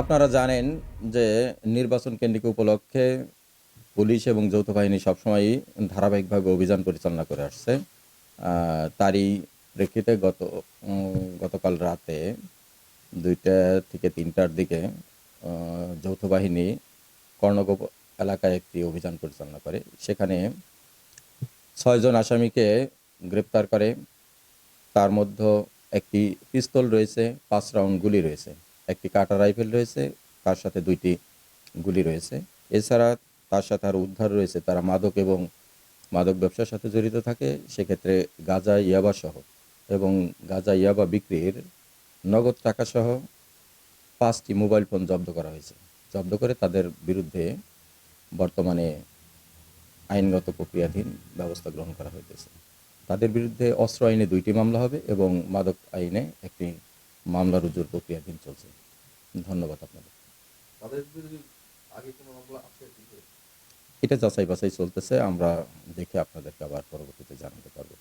আপনারা জানেন যে নির্বাচন কেন্দ্রিক উপলক্ষে পুলিশ এবং যৌথ বাহিনী সবসময়ই ধারাবাহিকভাবে অভিযান পরিচালনা করে আসছে। তারই প্রেক্ষিতে গতকাল রাতে ২টা থেকে ৩টার দিকে যৌথ বাহিনী কর্ণগোপ এলাকায় একটি অভিযান পরিচালনা করে। সেখানে ৬ জন আসামিকে গ্রেপ্তার করে। তার মধ্যে একটি পিস্তল রয়েছে, ৫ রাউন্ড গুলি রয়েছে, একটি কাটা রাইফেল রয়েছে, তার সাথে ২টি গুলি রয়েছে। এছাড়া তার সাথে আরও উদ্ধার রয়েছে তারা মাদক এবং মাদক ব্যবসার সাথে জড়িত থাকে। সেক্ষেত্রে গাঁজা, ইয়াবাসহ এবং গাঁজা, ইয়াবা বিক্রির নগদ টাকাসহ ৫টি মোবাইল ফোন জব্দ করা হয়েছে। জব্দ করে তাদের বিরুদ্ধে বর্তমানে আইনগত প্রক্রিয়াধীন ব্যবস্থা গ্রহণ করা হইতেছে। তাদের বিরুদ্ধে অস্ত্র আইনে ২টি মামলা হবে এবং মাদক আইনে একটি মামলা রুজুর প্রক্রিয়াধীন চলছে। ধন্যবাদ আপনাদের। তাদের বিরুদ্ধে আগে কোনো মামলা আছে কি? এটা যাচাই বাছাই চলতেছে। আমরা দেখে আপনাদেরকে আবার পরবর্তীতে জানাতে পারবো।